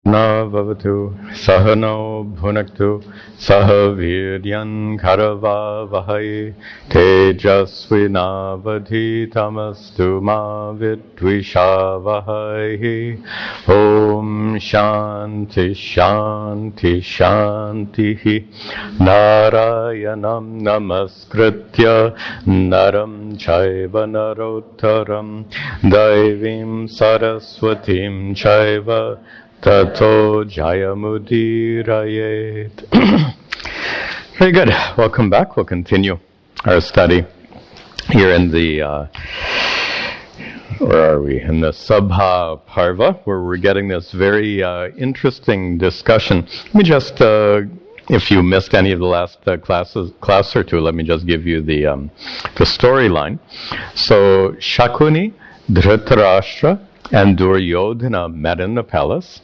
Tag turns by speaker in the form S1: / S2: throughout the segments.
S1: Na vavatu sahano bhunaktu sahaviryan karava vahai tejasvinavadhitamastu ma vidvisha vahai. Om shanti shanti shanti narayanam namaskritya naram chaiva narottaram daivim saraswatim chaiva Tato Jayamudirayet. Very good. Welcome back. We'll continue our study here in the, where are we? In the Sabha Parva, where we're getting this very interesting discussion. Let me just, if you missed any of the last class or two, let me just give you the storyline. So Shakuni, Dhritarashtra, and Duryodhana met in the palace.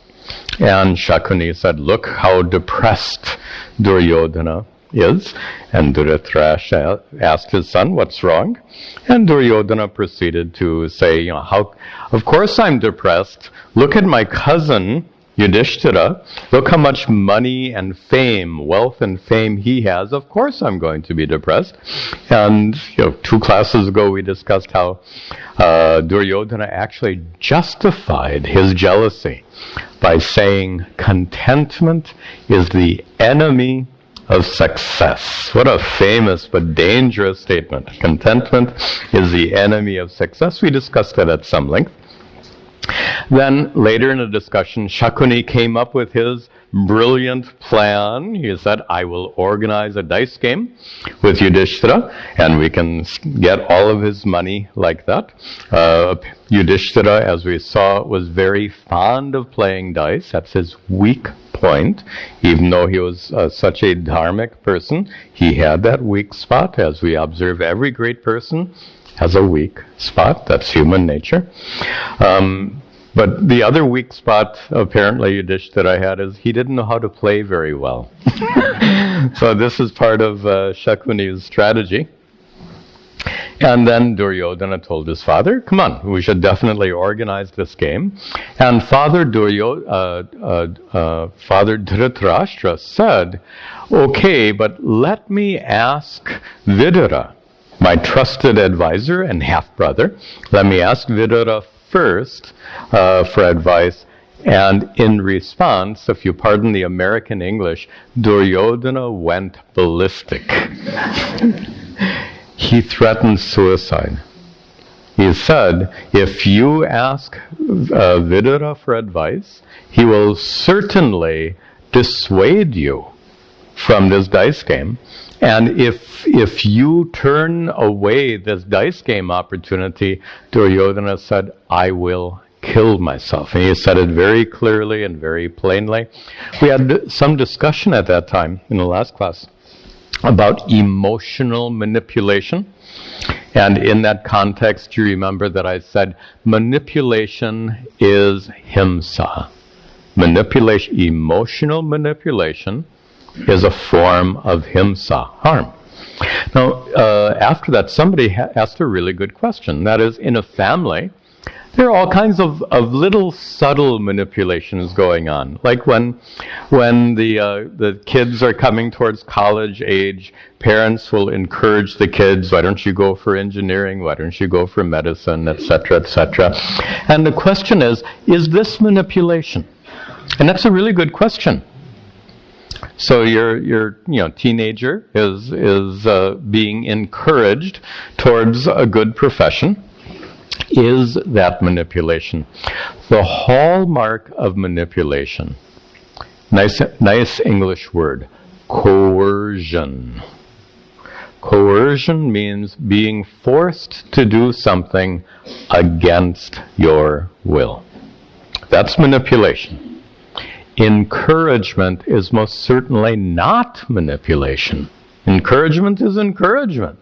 S1: And Shakuni said, look how depressed Duryodhana is. And Dhritarashtra asked his son, what's wrong? And Duryodhana proceeded to say, of course I'm depressed. Look at my cousin, Yudhishthira. Look how much money and fame, wealth and fame he has. Of course I'm going to be depressed. And 2 classes ago we discussed how Duryodhana actually justified his jealousy by saying contentment is the enemy of success. What a famous but dangerous statement. Contentment is the enemy of success. We discussed it at some length. Then later in the discussion, Shakuni came up with his brilliant plan. He said, I will organize a dice game with Yudhishthira and we can get all of his money like that. Yudhishthira, as we saw, was very fond of playing dice. That's his weak point. Even though he was such a dharmic person, he had that weak spot. As we observe, every great person has a weak spot. That's human nature. But the other weak spot, apparently, Yudhishthira had is he didn't know how to play very well. So this is part of Shakuni's strategy. And then Duryodhana told his father, come on, we should definitely organize this game. And Father Dhritarashtra said, okay, but let me ask Vidura, my trusted advisor and half-brother. Let me ask Vidura first for advice. And in response, if you pardon the American English, Duryodhana went ballistic. He threatened suicide. He said, if you ask Vidura for advice, he will certainly dissuade you from this dice game. And if you turn away this dice game opportunity, Duryodhana said, I will kill myself. And he said it very clearly and very plainly. We had some discussion at that time in the last class about emotional manipulation. And in that context, you remember that I said manipulation is himsa. Manipulation, emotional manipulation, is a form of himsa, harm. Now, after that, somebody asked a really good question. That is, in a family, there are all kinds of little subtle manipulations going on. Like when the kids are coming towards college age, parents will encourage the kids, why don't you go for engineering, why don't you go for medicine, etc., etc. And the question is this manipulation? And that's a really good question. So your teenager is being encouraged towards a good profession. Is that manipulation? The hallmark of manipulation, nice English word, coercion. Coercion means being forced to do something against your will. That's manipulation. Encouragement is most certainly not manipulation. Encouragement is encouragement.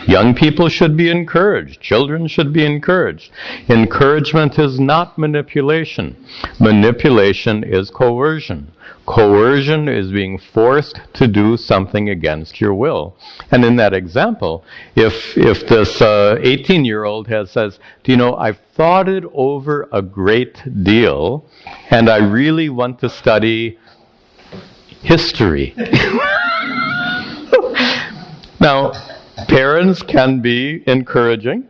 S1: Young people should be encouraged. Children should be encouraged. Encouragement is not manipulation. Manipulation is coercion. Coercion is being forced to do something against your will. And in that example, if this 18-year-old says, do you know, I've thought it over a great deal, and I really want to study history. Now, parents can be encouraging.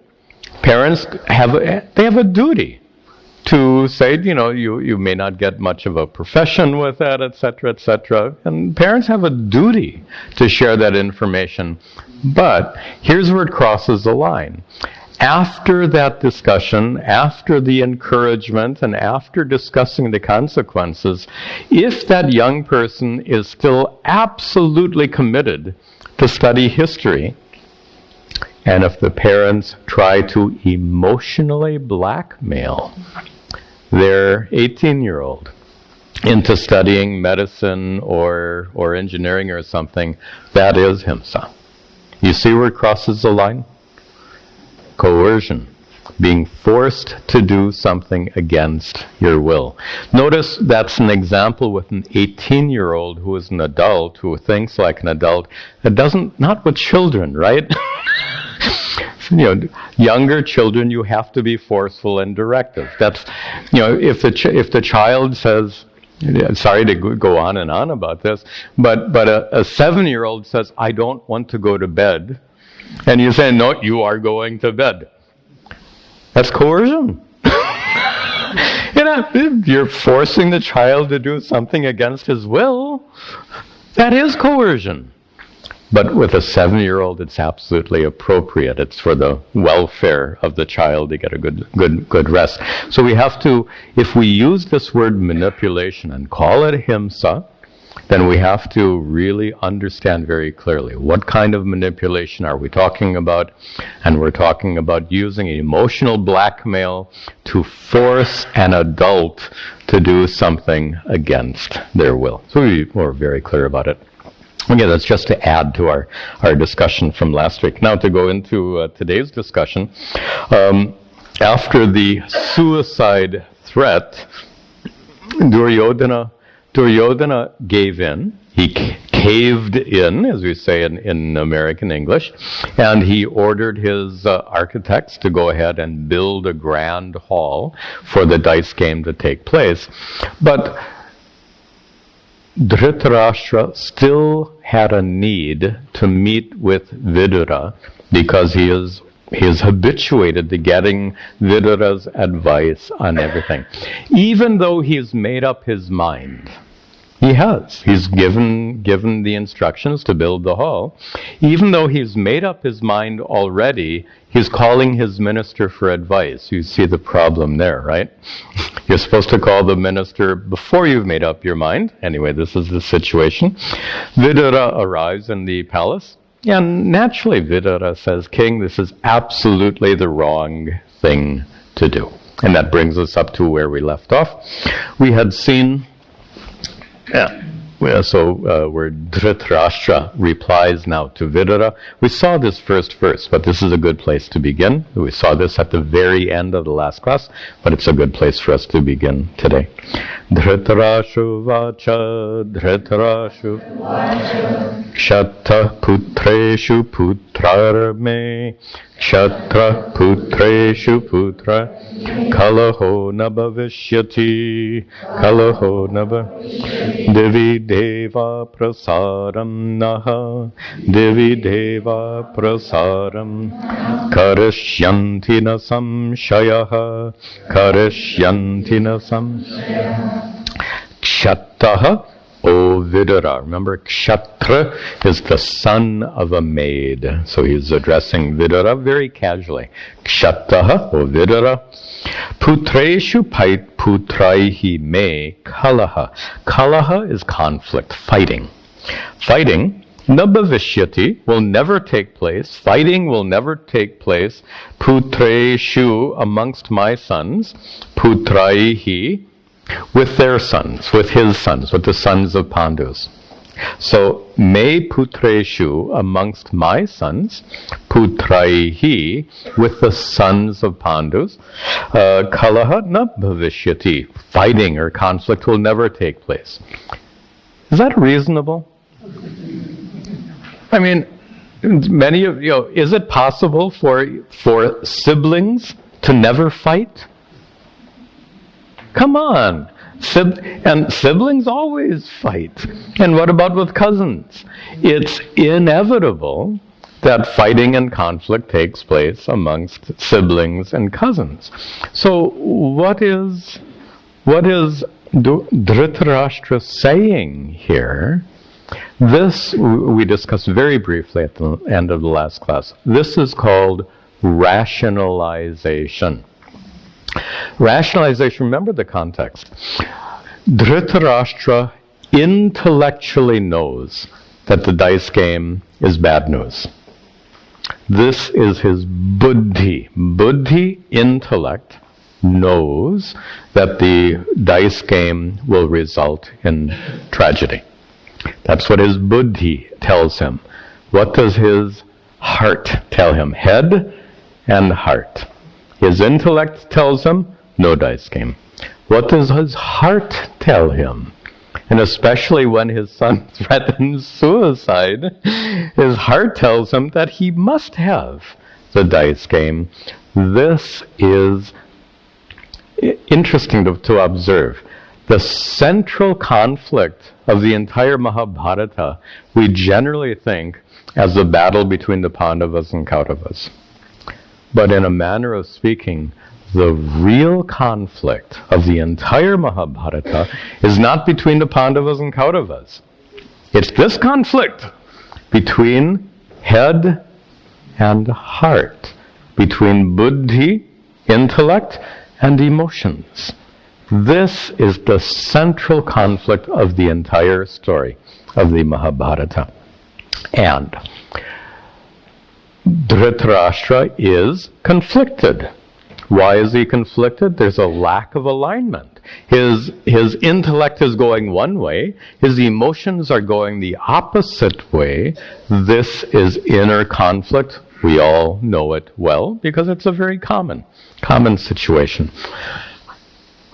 S1: Parents have a duty to say, you know, you may not get much of a profession with that, etc., etc. And parents have a duty to share that information. But here's where it crosses the line. After that discussion, after the encouragement, and after discussing the consequences, if that young person is still absolutely committed to study history, and if the parents try to emotionally blackmail their 18-year-old into studying medicine or engineering or something, that is himsa. You see where it crosses the line? Coercion. Being forced to do something against your will. Notice that's an example with an 18-year-old who is an adult, who thinks like an adult. That doesn't, not with children, right? You know, younger children, you have to be forceful and directive. That's, you know, if the child says, sorry to go on and on about this, but a 7-year-old says, I don't want to go to bed, and you say, no, you are going to bed. That's coercion. You know, you're forcing the child to do something against his will. That is coercion. But with a 7-year-old, it's absolutely appropriate. It's for the welfare of the child to get a good rest. So we have to, if we use this word manipulation and call it himsa, then we have to really understand very clearly what kind of manipulation are we talking about. And we're talking about using emotional blackmail to force an adult to do something against their will. So we're very clear about it. Again, that's just to add to our discussion from last week. Now to go into today's discussion. After the suicide threat, Duryodhana gave in. He caved in, as we say in American English, and he ordered his architects to go ahead and build a grand hall for the dice game to take place. But Dhritarashtra still had a need to meet with Vidura because he is habituated to getting Vidura's advice on everything. Even though he's made up his mind, he's given the instructions to build the hall. Even though he's made up his mind already, he's calling his minister for advice. You see the problem there, right? You're supposed to call the minister before you've made up your mind. Anyway, this is the situation. Vidura arrives in the palace, and naturally Vidura says, King, this is absolutely the wrong thing to do. And that brings us up to where we left off. We had seen where Dhritarashtra replies now to Vidura. We saw this first verse, but this is a good place to begin. We saw this at the very end of the last class, but it's a good place for us to begin today. Dhritarashtra vacha, Dhritarashtra Kshatta putreshu putrarme, Kshatta putreshu putra Kalaho nabhavishyati, Kalaho Devi Deva prasaram naha, Devi Deva prasaram, Karishyanti na samshayaha, Karishyanti na samshayaha. Kshattaha, O Vidura. Remember, Kshatra is the son of a maid. So he's addressing Vidura very casually. Kshattaha, O Vidura. Putreshu putraihi me kalaha. Kalaha is conflict, fighting. Fighting, nabhavishyati, will never take place. Fighting will never take place. Putreshu, amongst my sons. Putraihi, with their sons, with his sons, with the sons of Pandus. So, me putreshu, amongst my sons, putraihi, with the sons of Pandus, kalaha na bhavishyati, fighting or conflict will never take place. Is that reasonable? I mean, many of is it possible for siblings to never fight? Come on. And siblings always fight. And what about with cousins? It's inevitable that fighting and conflict takes place amongst siblings and cousins. So what is Dhritarashtra saying here? This we discussed very briefly at the end of the last class. This is called rationalization. Rationalization, remember the context. Dhritarashtra intellectually knows that the dice game is bad news. This is his buddhi. Buddhi, intellect, knows that the dice game will result in tragedy. That's what his buddhi tells him. What does his heart tell him? Head and heart. His intellect tells him, no dice game. What does his heart tell him? And especially when his son threatens suicide, his heart tells him that he must have the dice game. This is interesting to observe. The central conflict of the entire Mahabharata, we generally think as the battle between the Pandavas and Kauravas. But in a manner of speaking, the real conflict of the entire Mahabharata is not between the Pandavas and Kauravas. It's this conflict between head and heart, between buddhi, intellect, and emotions. This is the central conflict of the entire story of the Mahabharata. And Dhritarashtra is conflicted. Why is he conflicted? There's a lack of alignment. His intellect is going one way. His emotions are going the opposite way. This is inner conflict. We all know it well because it's a very common situation.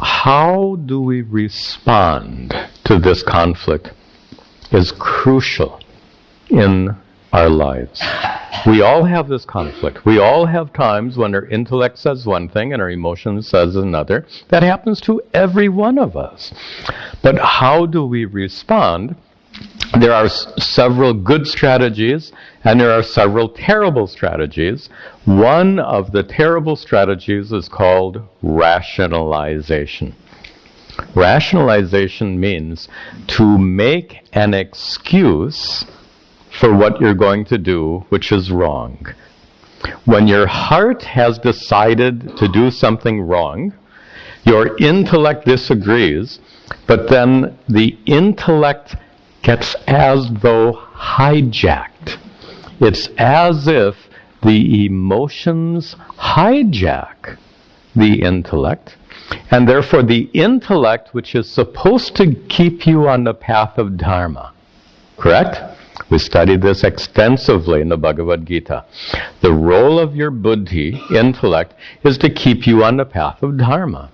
S1: How do we respond to this conflict is crucial in our lives. We all have this conflict. We all have times when our intellect says one thing and our emotion says another. That happens to every one of us. But how do we respond? There are several good strategies and there are several terrible strategies. One of the terrible strategies is called rationalization. Rationalization means to make an excuse for what you're going to do, which is wrong. When your heart has decided to do something wrong, your intellect disagrees, but then the intellect gets as though hijacked. It's as if the emotions hijack the intellect, and therefore the intellect, which is supposed to keep you on the path of dharma, correct? We studied this extensively in the Bhagavad Gita. The role of your buddhi, intellect, is to keep you on the path of dharma.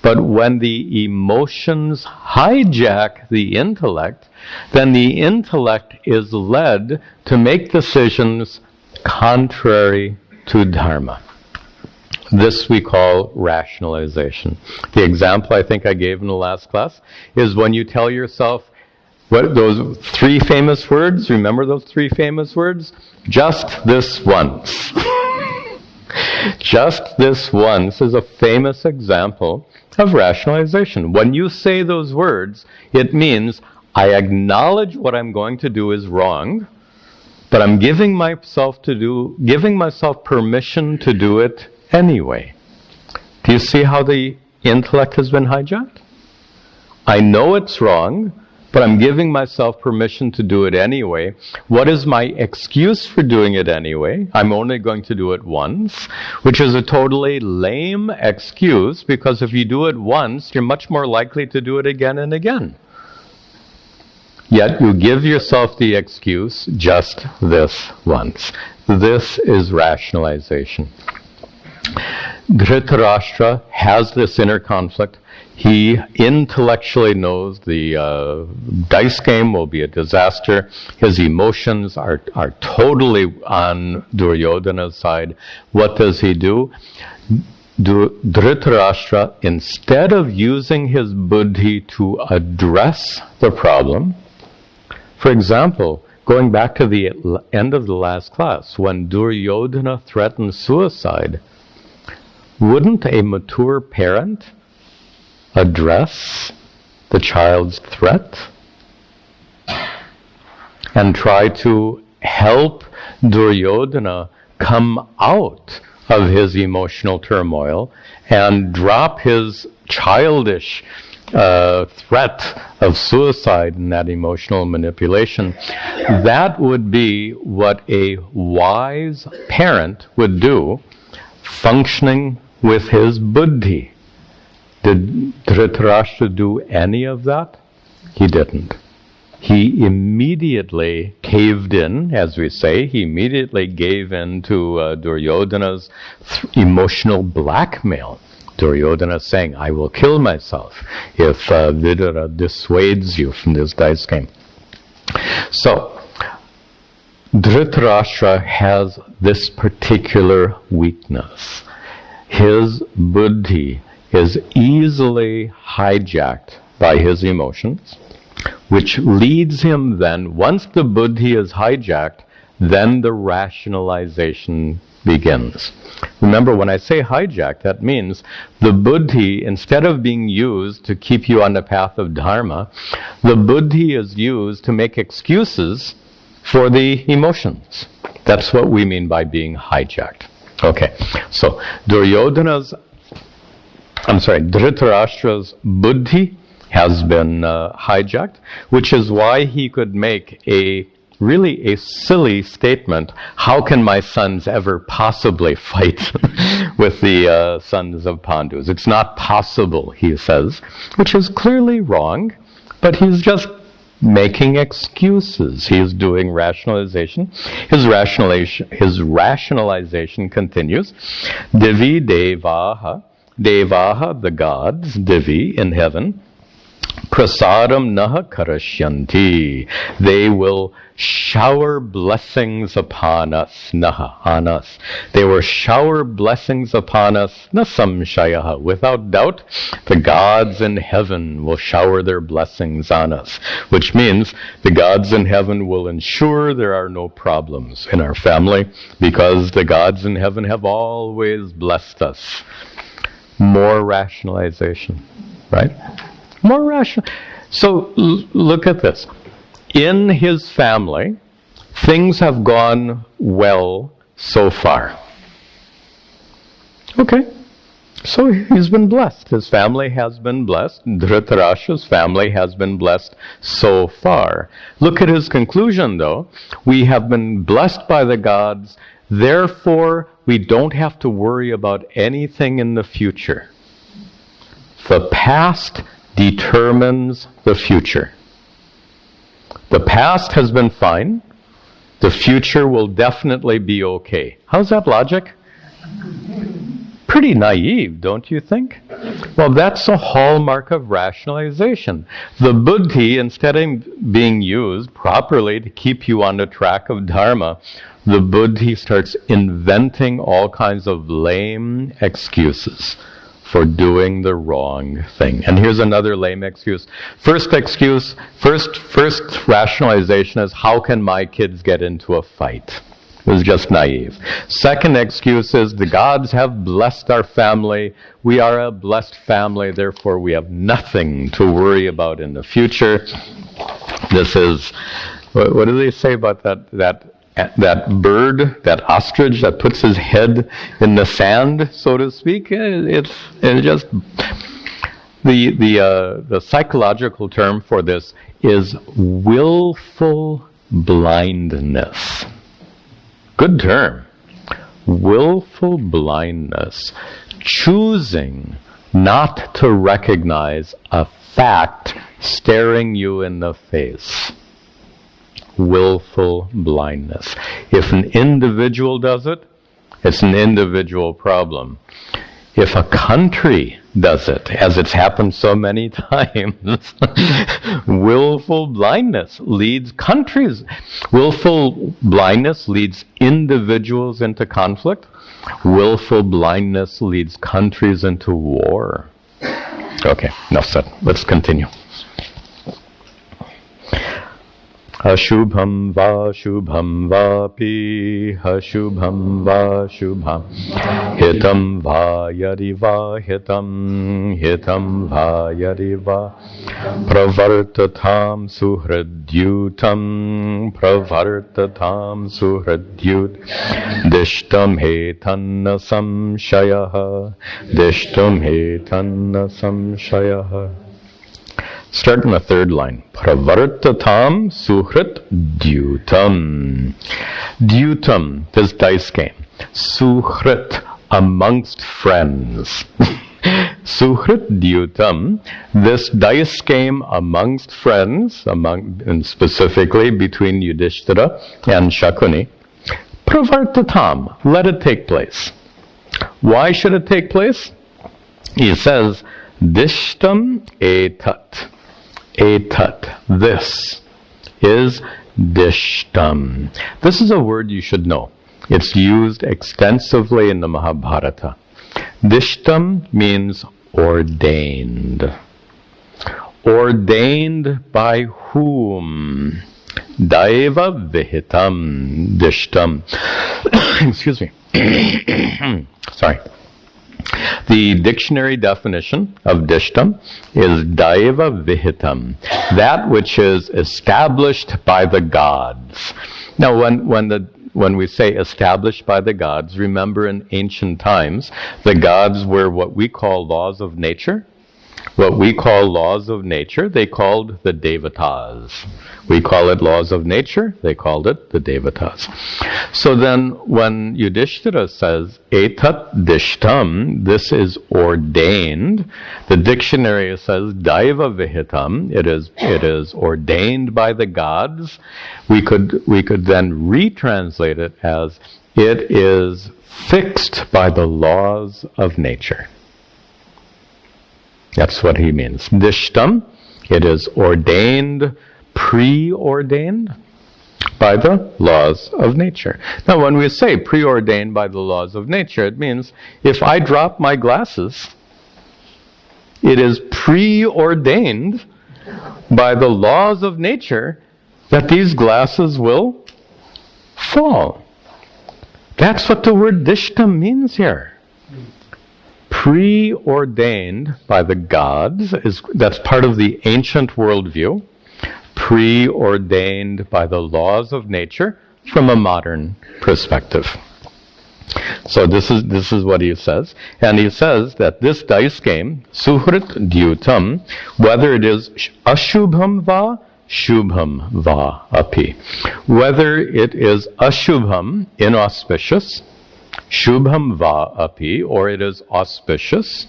S1: But when the emotions hijack the intellect, then the intellect is led to make decisions contrary to dharma. This we call rationalization. The example I think I gave in the last class is when you tell yourself, what those three famous words, remember those three famous words? Just this once. Just this once is a famous example of rationalization. When you say those words, it means I acknowledge what I'm going to do is wrong, but I'm giving myself permission to do it anyway. Do you see how the intellect has been hijacked? I know it's wrong, but I'm giving myself permission to do it anyway. What is my excuse for doing it anyway? I'm only going to do it once, which is a totally lame excuse, because if you do it once, you're much more likely to do it again and again. Yet you give yourself the excuse just this once. This is rationalization. Dhritarashtra has this inner conflict. He intellectually knows the dice game will be a disaster. His emotions are totally on Duryodhana's side. What does he do? Dhritarashtra, instead of using his buddhi to address the problem, for example, going back to the end of the last class, when Duryodhana threatened suicide, wouldn't a mature parent address the child's threat and try to help Duryodhana come out of his emotional turmoil and drop his childish threat of suicide and that emotional manipulation? That would be what a wise parent would do, functioning with his buddhi. Did Dhritarashtra do any of that? He didn't. He immediately caved in, as we say. He immediately gave in to Duryodhana's emotional blackmail. Duryodhana saying, I will kill myself if Vidura dissuades you from this dice game. So, Dhritarashtra has this particular weakness. His buddhi is easily hijacked by his emotions, which leads him then, once the buddhi is hijacked, then the rationalization begins. Remember, when I say hijack, that means the buddhi, instead of being used to keep you on the path of dharma, the buddhi is used to make excuses for the emotions. That's what we mean by being hijacked. Okay, so Dhritarashtra's buddhi has been hijacked, which is why he could make really a silly statement. How can my sons ever possibly fight with the sons of Pandus? It's not possible, he says, which is clearly wrong, but he's just making excuses. He is doing rationalization. His rationalization continues. Divi devaha, devaha, the gods, divi, in heaven, prasadam naha karashyanti. They will shower blessings upon us, naha, on us. They will shower blessings upon us, na samshayaha. Without doubt, the gods in heaven will shower their blessings on us, which means the gods in heaven will ensure there are no problems in our family, because the gods in heaven have always blessed us. More rationalization, right? More rational. So look at this. In his family, things have gone well so far. Okay. So he's been blessed. His family has been blessed. Dhritarashtra's family has been blessed so far. Look at his conclusion, though. We have been blessed by the gods, therefore we don't have to worry about anything in the future. The past determines the future. The past has been fine. The future will definitely be okay. How's that logic? Pretty naive, don't you think? Well, that's a hallmark of rationalization. The buddhi, instead of being used properly to keep you on the track of dharma, the buddhi starts inventing all kinds of lame excuses for doing the wrong thing. And here's another lame excuse. First rationalization is, how can my kids get into a fight? It was just naive. Second excuse is, the gods have blessed our family. We are a blessed family, therefore we have nothing to worry about in the future. This is, what do they say about that bird, that ostrich that puts his head in the sand, so to speak? It's just the psychological term for this is willful blindness. Good term. Willful blindness. Choosing not to recognize a fact staring you in the face. willful blindness. If an individual does it, it's an individual problem. If a country does it, as it's happened so many times, willful blindness leads countries. Willful blindness leads individuals into conflict. Willful blindness leads countries into war. Okay, enough said. Let's continue. Ashubham va shubham vapi, ashubham va shubham, hitam va yadiva hitam, hitam va yadiva, pravartatam suhradyutam, pravartatam suhradyut, dishtam hetanna samshayaha, dishtam hetanna samshayaha. Start in the third line. Pravartatam suhrit dyutam. Dyutam, this dice game. Suhrit, amongst friends. Suhrit dyutam, this dice game amongst friends, and specifically between Yudhishthira and Shakuni. Pravartatam, let it take place. Why should it take place? He says, Dishtam etat. Etat, this is dishtam. This is a word you should know. It's used extensively in the Mahabharata. Dishtam means ordained. Ordained by whom? Daiva vihitam dishtam. Excuse me. Sorry. The dictionary definition of dishtam is daiva vihitam, that which is established by the gods. Now, when we say established by the gods, remember in ancient times, the gods were what we call laws of nature. What we call laws of nature, they called the devatas. We call it laws of nature, they called it the devatas. So then when Yudhishthira says, etat dishtam, this is ordained, the dictionary says, daiva vihitam, it is ordained by the gods. We could then retranslate it as, it is fixed by the laws of nature. That's what he means. Dishtam, it is ordained, preordained by the laws of nature. Now, when we say preordained by the laws of nature, it means if I drop my glasses, it is preordained by the laws of nature that these glasses will fall. That's what the word dishtam means here. Preordained by the gods, that's part of the ancient worldview. Preordained by the laws of nature from a modern perspective. So this is what he says. And he says that this dice game, suhrit dyutam, whether it is ashubham va, shubham va api. Whether it is ashubham, inauspicious, shubham va api, or it is auspicious,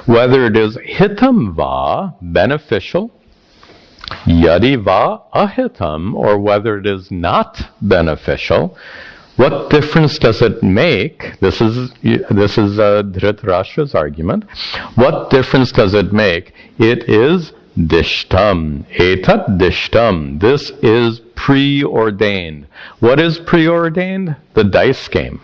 S1: whether it is hitam va, beneficial, yadi va ahitam, or whether it is not beneficial, what difference does it make? This is Dhritarashtra's argument. What difference does it make? It is dishtam, etat dishtam. This is preordained. What is preordained? The dice game.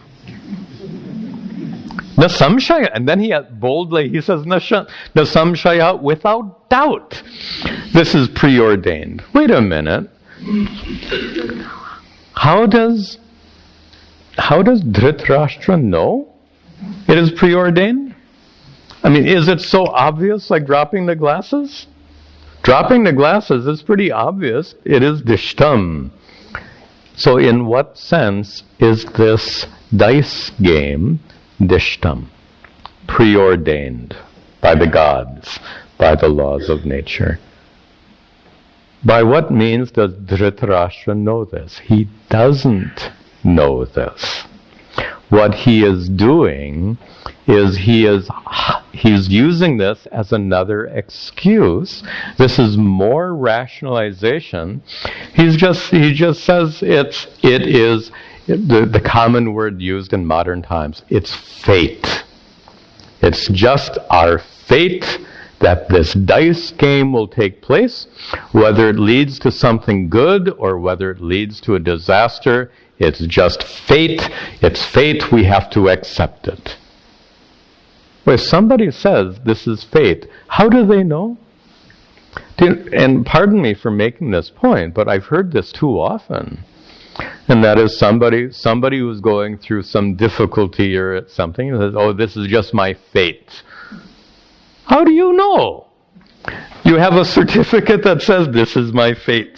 S1: Nasamshaya, and then he boldly says, Nasamshaya, without doubt. This is preordained. Wait a minute. How does Dhritarashtra know it is preordained? I mean, is it so obvious like dropping the glasses? Dropping the glasses is pretty obvious. It is dishtam. So in what sense is this dice game dishtam, preordained by the gods, by the laws of nature? By what means does Dhritarashtra know this? He doesn't know this. what he is doing is he's using this as another excuse. This is more rationalization. He just says it is the common word used in modern times. It's fate. It's just our fate that this dice game will take place, whether it leads to something good or whether it leads to a disaster. It's just fate. It's fate. We have to accept it. If somebody says this is fate, how do they know? And pardon me for making this point, but I've heard this too often. And that is somebody who's going through some difficulty or something and says, oh, this is just my fate. How do you know? You have a certificate that says this is my fate.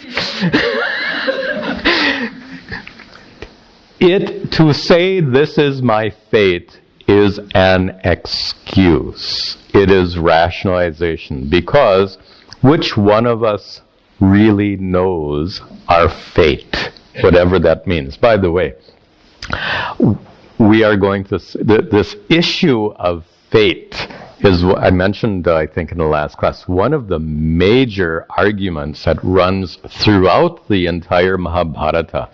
S1: To say this is my fate is an excuse. It is rationalization. Because which one of us really knows our fate? Whatever that means. By the way, we are going to... This issue of fate is, I mentioned, I think in the last class, one of the major arguments that runs throughout the entire Mahabharata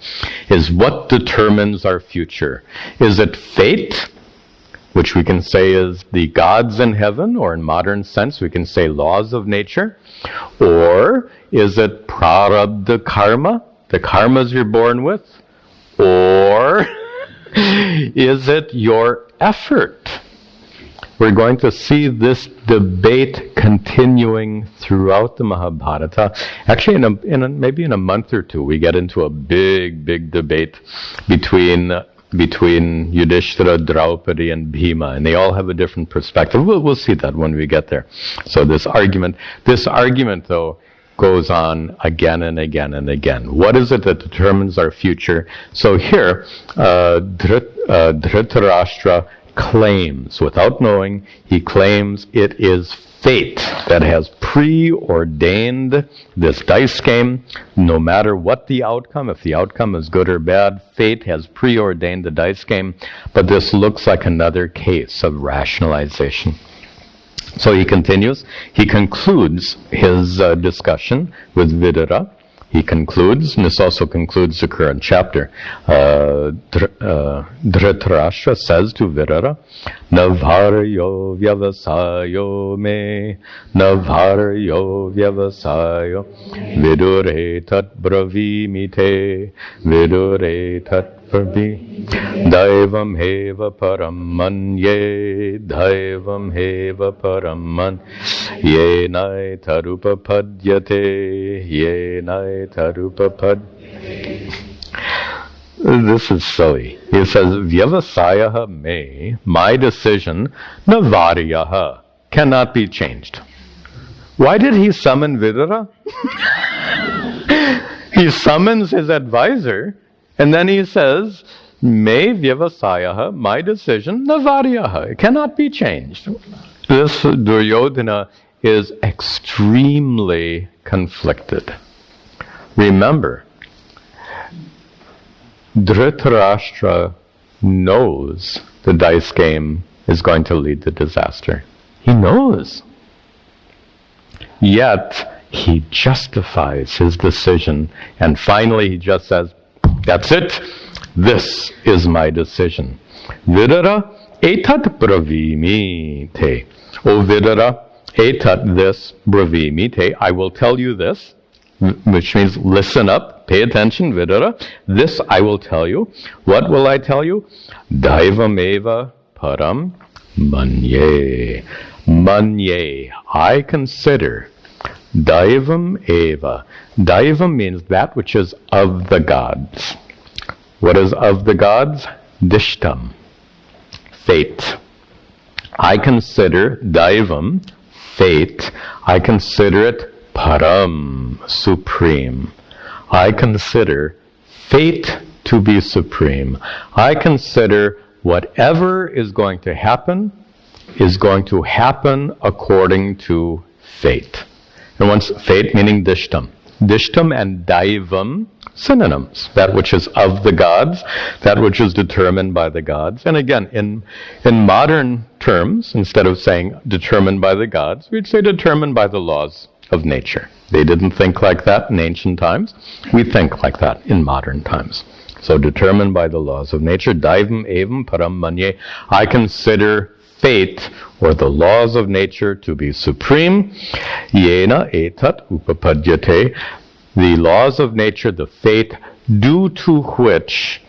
S1: is what determines our future. Is it fate, which we can say is the gods in heaven, or in modern sense we can say laws of nature, or is it prarabdha karma, the karmas you're born with, or is it your effort? We're going to see this debate continuing throughout the Mahabharata. Actually, maybe in a month or two, we get into a big debate between Yudhishthira, Draupadi, and Bhima, and they all have a different perspective. We'll see that when we get there. So this argument though, goes on again and again and again. What is it that determines our future? So here, Dhritarashtra claims, without knowing, he claims it is fate that has preordained this dice game. No matter what the outcome, if the outcome is good or bad, fate has preordained the dice game. But this looks like another case of rationalization. So he continues. He concludes his discussion with Vidura. He concludes, and this also concludes the current chapter. Dhritarashtra says to Vidura, Navaryo vyavasayo me, Navaryo vyavasayo, Vidure tat bravimite, Vidure tat Daivam heva param manye, Daivam heva param man, Yenai tarupa padyate, Yenai tarupa pad. This is silly. He says, Vyavasayaha me, my decision, Navaryaha, cannot be changed. Why did he summon Vidura? He summons his advisor, and then he says, Me vyavasayaha, my decision, navaryaha, it cannot be changed. This Duryodhana is extremely conflicted. Remember, Dhritarashtra knows the dice game is going to lead to disaster. He knows. Yet, he justifies his decision, and finally he just says, that's it. This is my decision. Vidura etat bravimite. O Vidura, etat this bravimite. I will tell you this, which means listen up, pay attention, Vidura. This I will tell you. What will I tell you? Daivameva param manye. Manye. I consider. Daivam eva. Daivam means that which is of the gods. What is of the gods? Dishtam. Fate. I consider Daivam, fate, I consider it param, supreme. I consider fate to be supreme. I consider whatever is going to happen according to fate. And once fate meaning Dishtam. Dishtam and Daivam, synonyms. That which is of the gods, that which is determined by the gods. And again, in modern terms, instead of saying determined by the gods, we'd say determined by the laws of nature. They didn't think like that in ancient times. We think like that in modern times. So determined by the laws of nature. Daivam evam param manye. I consider fate, or the laws of nature, to be supreme. Yena etat upapadyate. The laws of nature, the fate, due to which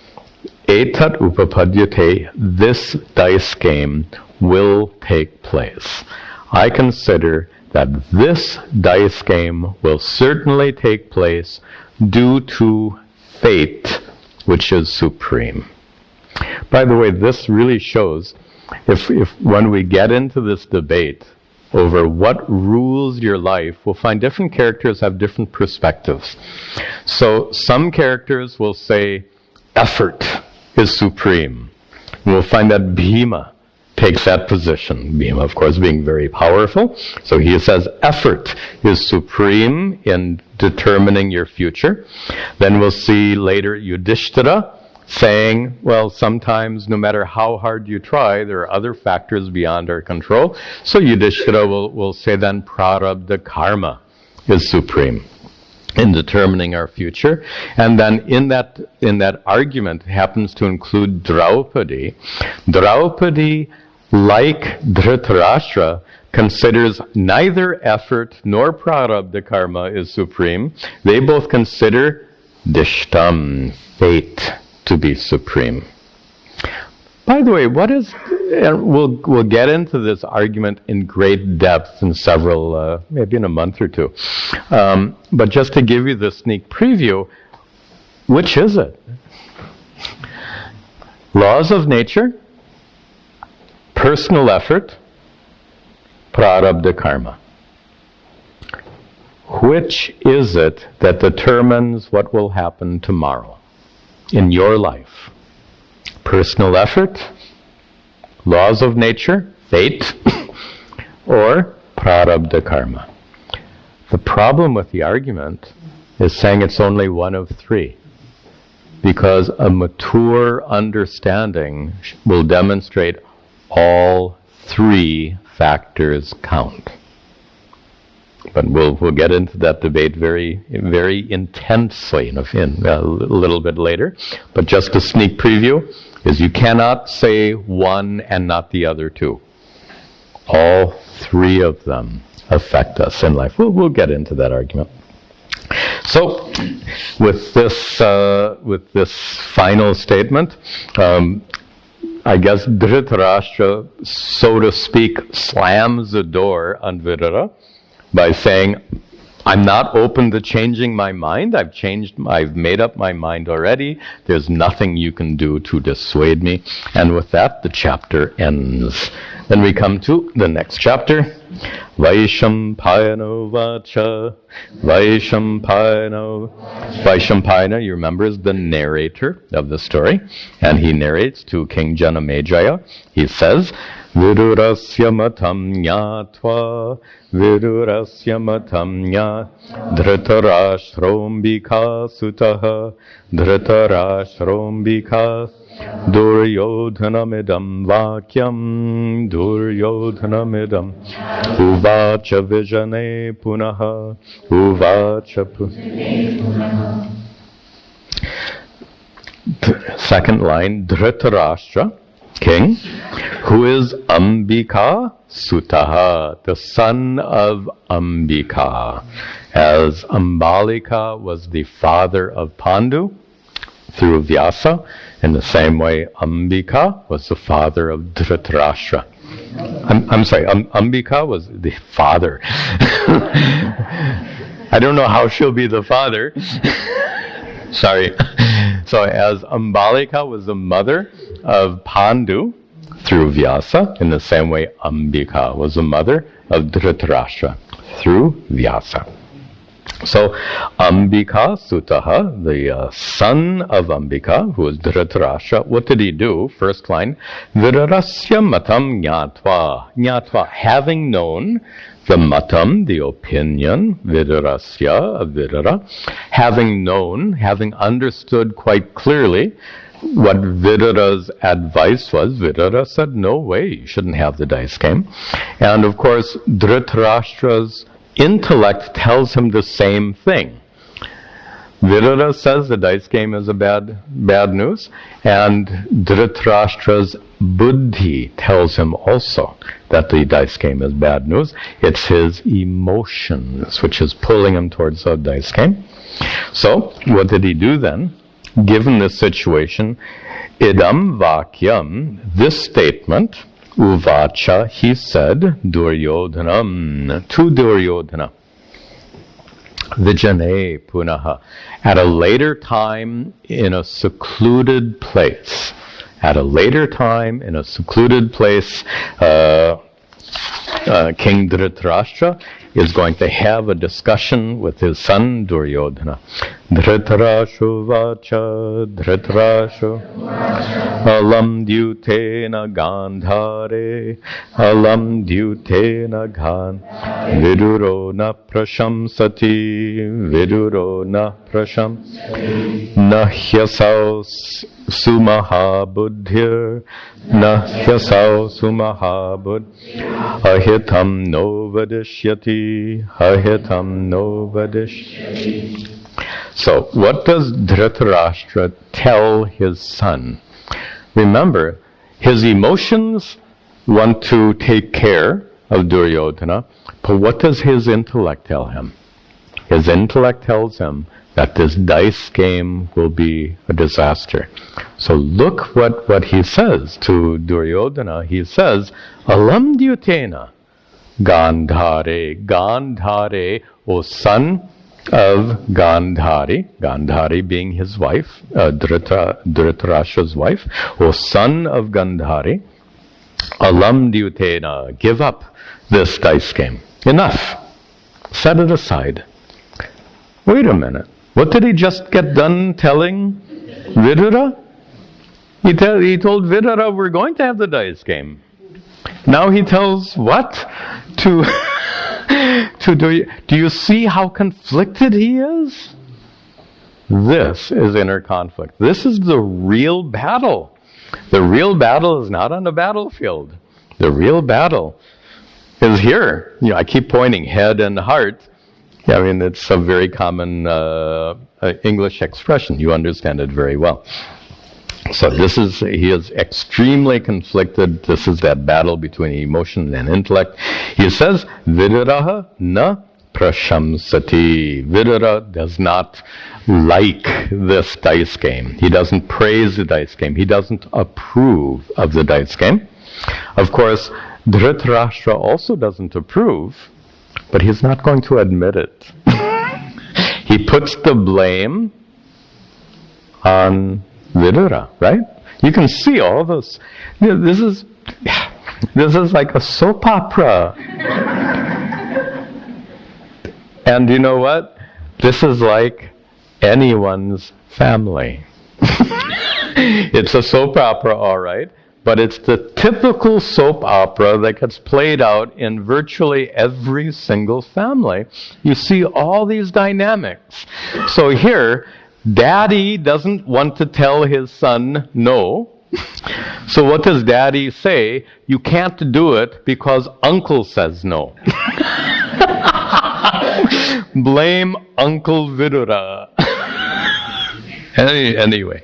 S1: etat upapadyate, this dice game will take place. I consider that this dice game will certainly take place due to fate, which is supreme. By the way, this really shows, if when we get into this debate over what rules your life, we'll find different characters have different perspectives. So some characters will say effort is supreme. We'll find that Bhima takes that position. Bhima, of course, being very powerful. So he says effort is supreme in determining your future. Then we'll see later Yudhishthira saying, well, sometimes no matter how hard you try, there are other factors beyond our control. So Yudhishthira will say then prarabdha karma is supreme in determining our future. And then in that argument happens to include Draupadi. Draupadi, like Dhritarashtra, considers neither effort nor prarabdha karma is supreme. They both consider dishtam, fate, to be supreme. By the way, what is, we'll get into this argument in great depth in several, maybe in a month or two. But just to give you the sneak preview, which is it? Laws of nature, personal effort, prarabdha karma. Which is it that determines what will happen tomorrow in your life? Personal effort, laws of nature, fate, or prarabdha karma? The problem with the argument is saying it's only one of three, because a mature understanding will demonstrate all three factors count. But we'll get into that debate very, very intensely in a little bit later. But just a sneak preview is you cannot say one and not the other two. All three of them affect us in life. We'll get into that argument. So, with this final statement, I guess Dhritarashtra, so to speak, slams the door on Vidura by saying, I'm not open to changing my mind. I've made up my mind already. There's nothing you can do to dissuade me. And with that, the chapter ends. Then we come to the next chapter. Vaishampayano vacha. Vaishampayana, you remember, is the narrator of the story. And he narrates to King Janamejaya. He says, Vidurasya matam nyatva, Vidurasya matam nyat, Dhritarashtrombika sutaha, Dhritarashtrombika, Duryodhanamidam vakyam, Duryodhanamidam, Uvacha vijane punaha, Uvacha punaha. Second line, Dhritarashtra, king, who is Ambika Sutaha, the son of Ambika, as Ambalika was the father of Pandu through Vyasa. In the same way, Ambika was the father of Dhritarashtra. I'm sorry, Ambika was the father. I don't know how she'll be the father. Sorry. So as Ambalika was the mother of Pandu through Vyasa, in the same way Ambika was the mother of Dhritarashtra through Vyasa. So Ambika Sutaha, the son of Ambika, who was Dhritarashtra, what did he do? First line, Virarasya matam nyatva. Nyatva, having known the matam, the opinion, vidurasya, of Vidura, having understood quite clearly what Vidura's advice was. Vidura said, no way, you shouldn't have the dice game. And of course, Dhritarashtra's intellect tells him the same thing. Vidura says the dice game is a bad news, and Dhritarashtra's buddhi tells him also that the dice game is bad news. It's his emotions which is pulling him towards the dice game. So, what did he do then? Given this situation, idam vakyam, this statement, uvacha, he said, Duryodhanam, to Duryodhana, Vijane punaha, at a later time in a secluded place. At a later time in a secluded place, King Dhritarashtra is going to have a discussion with his son Duryodhana. Dhritarashtra vacha, Dhritarashtra alam dyutena gandhare, alam dyutena gandhare, viduro na prashamsati, viduro na prashamsati, nahyasau sumahabuddhir, nahyasau sumahabuddhir, ahitam no vadishyati, ahitam no vadishyati. So, what does Dhritarashtra tell his son? Remember, his emotions want to take care of Duryodhana, but what does his intellect tell him? His intellect tells him that this dice game will be a disaster. So look what he says to Duryodhana. He says, Alam dyutena Gandhare, Gandhare, O son of Gandhari, Gandhari being his wife, Dhritarashtra's wife, O son of Gandhari, Alam dyutena, give up this dice game. Enough. Set it aside. Wait a minute. What did he just get done telling Vidura? He told Vidura, we're going to have the dice game. Now he tells what? Do you see how conflicted he is? This is inner conflict. This is the real battle. The real battle is not on the battlefield. The real battle is here. I keep pointing head and heart. I mean, it's a very common English expression. You understand it very well. So he is extremely conflicted. This is that battle between emotion and intellect. He says, Viduraha na prashamsati. Vidura does not like this dice game. He doesn't praise the dice game. He doesn't approve of the dice game. Of course, Dhritarashtra also doesn't approve, but he's not going to admit it. He puts the blame on Vidura, right? You can see all this. This is like a soap opera. And you know what? This is like anyone's family. It's a soap opera, all right, but it's the typical soap opera that gets played out in virtually every single family. You see all these dynamics. So here, Daddy doesn't want to tell his son no. So what does Daddy say? You can't do it because Uncle says no. Blame Uncle Vidura. Anyway,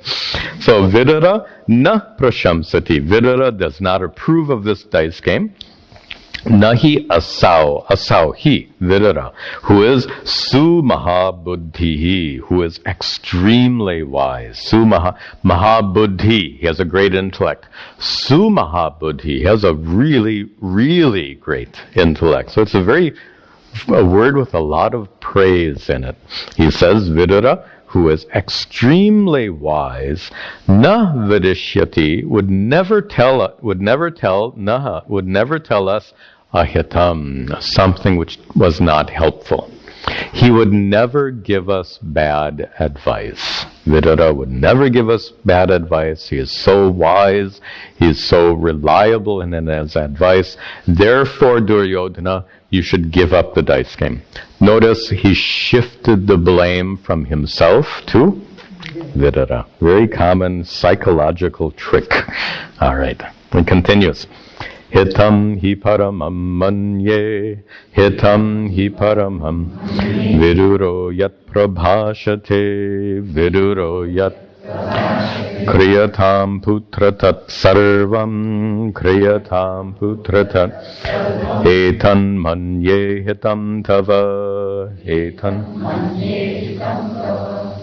S1: so Vidura na prashamsati. Vidura does not approve of this dice game. Nahi asau, he, Vidura, who is sumahabuddhihi, who is extremely wise. Mahabuddhi, he has a great intellect. Sumahabuddhi, he has a really, really great intellect. So it's a word with a lot of praise in it. He says, Vidura, who is extremely wise, na vidishyati, would never tell us ahitam, something which was not helpful. He would never give us bad advice. Vidura would never give us bad advice. He is so wise. He is so reliable in his advice. Therefore, Duryodhana, you should give up the dice game. Notice he shifted the blame from himself to Vidura. Very common psychological trick. All right. It continues. Hitam hi paramam manye, hitam hi paramam, viduro yat prabhashate, viduro yat kriyatam putra tat sarvam, kriyatam putra tat, etan manye hitam tava, etan manye hitam tava.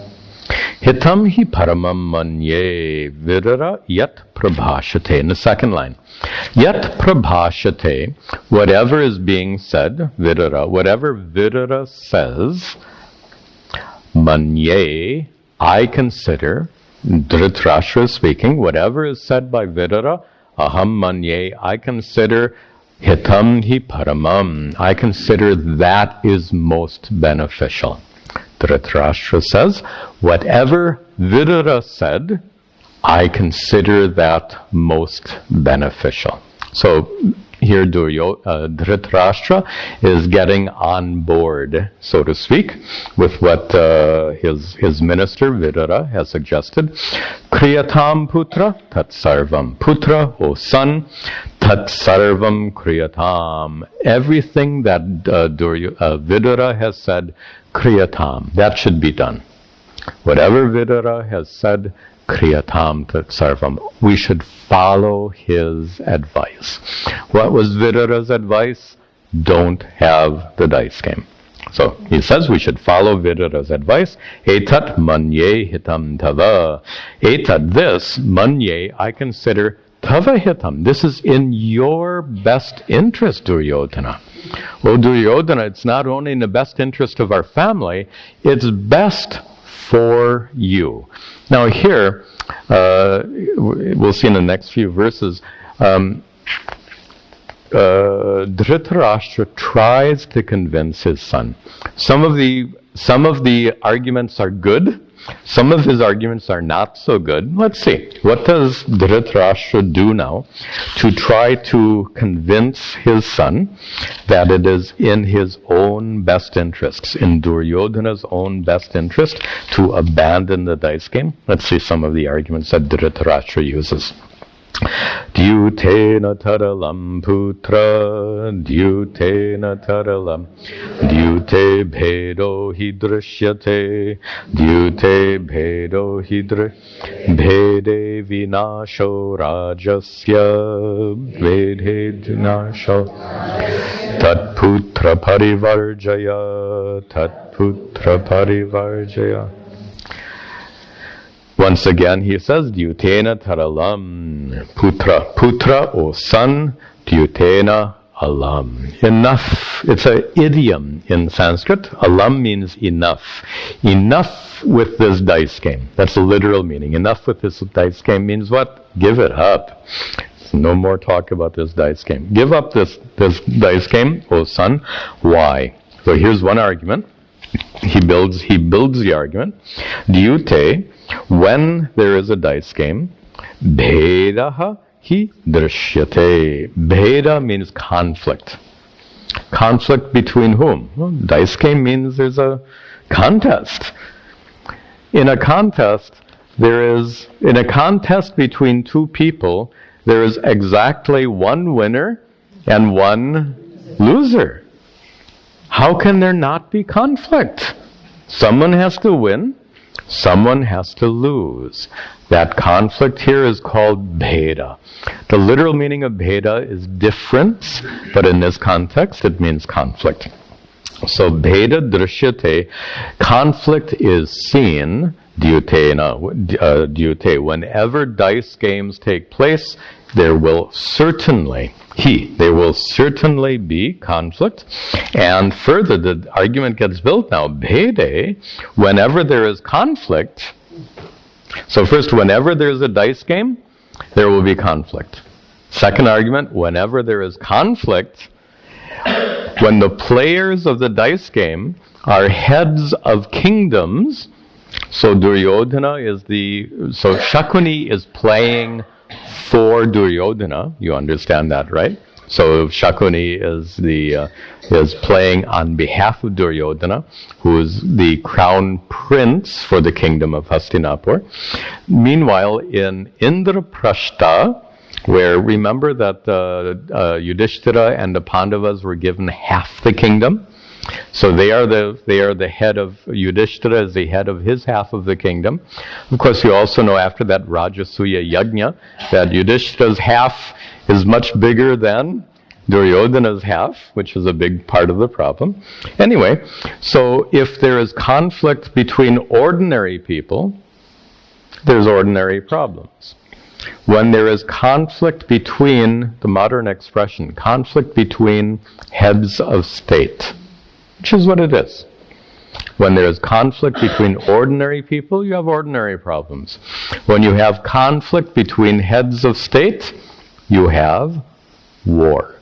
S1: Hitam hi paramam manye, vidura yat prabhashate. In the second line. Yat prabhashate, whatever is being said, Vidura, whatever Vidura says, manye, I consider, Dhritarashtra speaking, whatever is said by Vidura, aham manye, I consider, hitam hi paramam, I consider that is most beneficial. Dhritarashtra says, whatever Vidura said, I consider that most beneficial. So here Dhritarashtra is getting on board, so to speak, with what his minister Vidura has suggested. Kriyatam putra tat sarvam. Putra, O son, tat sarvam kriyatam. Everything that Vidura has said, kriyatam, that should be done. Whatever Vidura has said, kriyatam tat sarvam. We should follow his advice. What was Vidura's advice? Don't have the dice game. So he says we should follow Vidura's advice. Etat manye hitam tava. Etat, this, manye, I consider tava hitam. This is in your best interest, Duryodhana. Oh, Duryodhana, it's not only in the best interest of our family, it's best for you. Now here, we'll see in the next few verses, Dhritarashtra tries to convince his son. Some of the arguments are good. Some of his arguments are not so good. Let's see. What does Dhritarashtra do now to try to convince his son that it is in his own best interests, in Duryodhana's own best interest, to abandon the dice game? Let's see some of the arguments that Dhritarashtra uses. Dyutena taralam putra, dyutena taralam, dyute bhedo hidrishyate, dyute bhedo bhede vinasho rajasya, bhede vinasho, tat putra parivarjaya, tat putra parivarjaya. Once again, he says, Dyutena taralam, putra. Putra, O son, Dyutena alam. Enough. It's an idiom in Sanskrit. Alam means enough. Enough with this dice game. That's the literal meaning. Enough with this dice game means what? Give it up. No more talk about this dice game. Give up this dice game, O son. Why? So here's one argument. He builds the argument. Dyute, when there is a dice game, bhedaha hi drishyate. Bheda means conflict. Conflict between whom? Well, dice game means there's a contest. In a contest between two people, there is exactly one winner and one loser. How can there not be conflict? Someone has to win, someone has to lose. That conflict here is called bheda. The literal meaning of bheda is difference, but in this context it means conflict. So bheda drishyate, conflict is seen, dyute. Whenever dice games take place, there will certainly be conflict. And further, the argument gets built now. Bhede, whenever there is conflict. So first, whenever there's a dice game, there will be conflict. Second argument, whenever there is conflict, When the players of the dice game are heads of kingdoms, so Shakuni is playing for Duryodhana. You understand that, right? So Shakuni is playing on behalf of Duryodhana, who is the crown prince for the kingdom of Hastinapur. Meanwhile, in Indraprashta, where remember that Yudhishthira and the Pandavas were given half the kingdom. So they are the head of Yudhishthira is the head of his half of the kingdom. Of course, you also know after that Rajasuya Yajna that Yudhishthira's half is much bigger than Duryodhana's half, which is a big part of the problem. Anyway, so if there is conflict between ordinary people, there's ordinary problems. When there is conflict between, the modern expression, conflict between heads of state, which is what it is. When there is conflict between ordinary people, you have ordinary problems. When you have conflict between heads of state, you have war.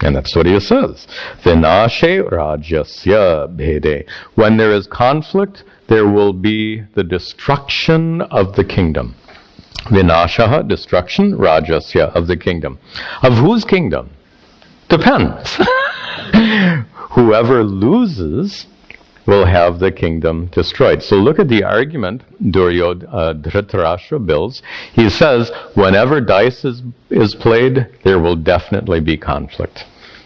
S1: And that's what he says. Vinashe rajasya bhede. When there is conflict, there will be the destruction of the kingdom. Vinashaha, destruction, rajasya, of the kingdom. Of whose kingdom? Depends. Whoever loses will have the kingdom destroyed. So look at the argument Dhritarashtra builds. He says, whenever dice is played, there will definitely be conflict.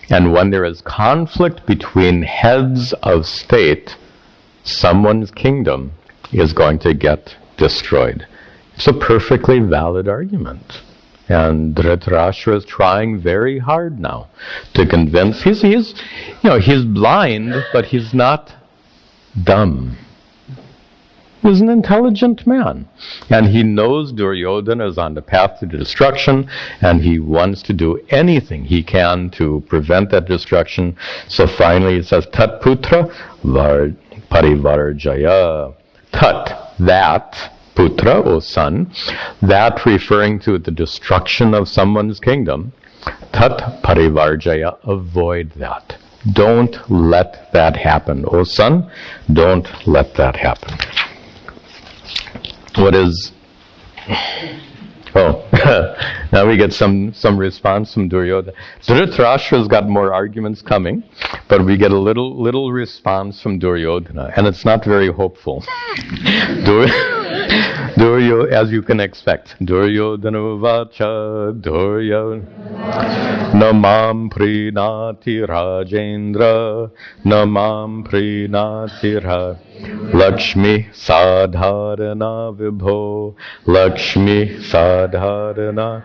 S1: And when there is conflict between heads of state, someone's kingdom is going to get destroyed. It's a perfectly valid argument. And Dhritarashtra is trying very hard now to convince. He's blind, but he's not dumb. He's an intelligent man. And he knows Duryodhana is on the path to destruction, and he wants to do anything he can to prevent that destruction. So finally he says, Tat putra parivarjaya. Tat, that, putra, or son, that referring to the destruction of someone's kingdom. Tat parivarjaya, avoid that. Don't let that happen. O son, don't let that happen. What is... Oh, now we get some response from Duryodhana. Dhritarashtra's got more arguments coming, but we get a little response from Duryodhana, and it's not very hopeful. As you can expect. Duryodhana vacha Duryodhana Namam prinati Rajendra Namam prinati Lakshmi sadharana vibho Lakshmi sadharana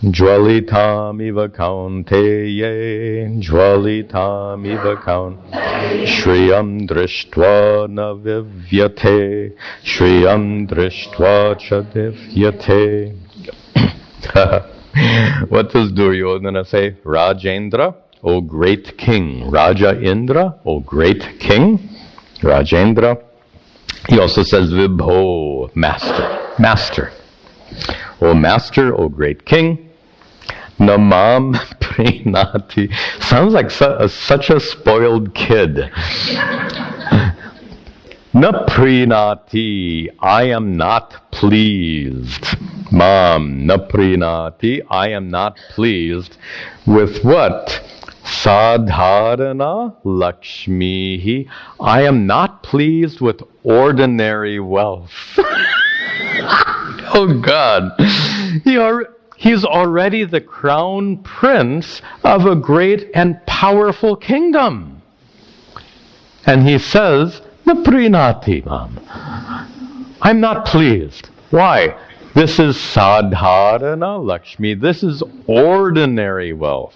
S1: Jwalitam iva kaunteye Jwalitam iva kaunteye Shriyam drishtva na vivyate Shriyam drishtva cha divyate. What does Duryodhana say? Rajendra, O great king. Raja Indra, O great king. Rajendra. He also says Vibho, master. O master, O great king. Namam prinati. Sounds like such a spoiled kid. Na prinati, I am not pleased. Mam, na prinati, I am not pleased with what? Sadharana Lakshmihi. I am not pleased with ordinary wealth. Oh God. He's already the crown prince of a great and powerful kingdom. And he says, Naprinati, Mam. I'm not pleased. Why? This is sadharana Lakshmi. This is ordinary wealth.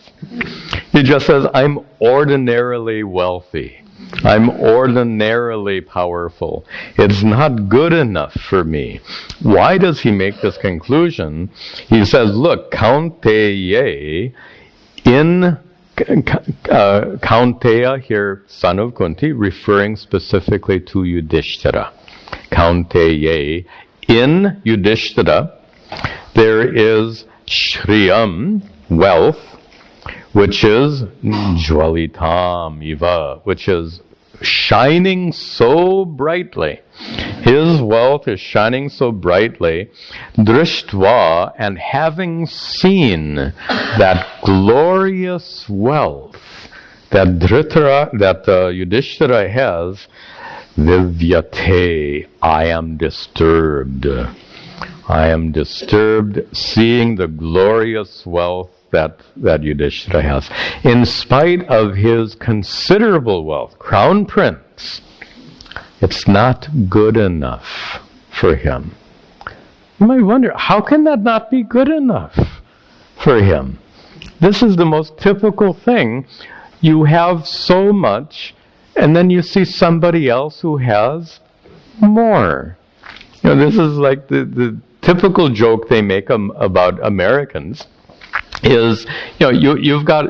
S1: He just says, I'm ordinarily wealthy. I'm ordinarily powerful. It's not good enough for me. Why does he make this conclusion? He says, look, Kaunteye, in Kaunteya here, son of Kunti, referring specifically to Yudhishthira. Kaunteye, in Yudhishthira, there is Shriyam, wealth, which is jwalitam iva, which is shining so brightly. His wealth is shining so brightly, drishtva, and having seen that glorious wealth that Yudhishthira has, vivyate, I am disturbed. I am disturbed seeing the glorious wealth that Yudhishthira has. In spite of his considerable wealth, crown prince, it's not good enough for him. You might wonder, how can that not be good enough for him? This is the most typical thing. You have so much, and then you see somebody else who has more. You know, this is like the typical joke they make about Americans. Is, you know, you've got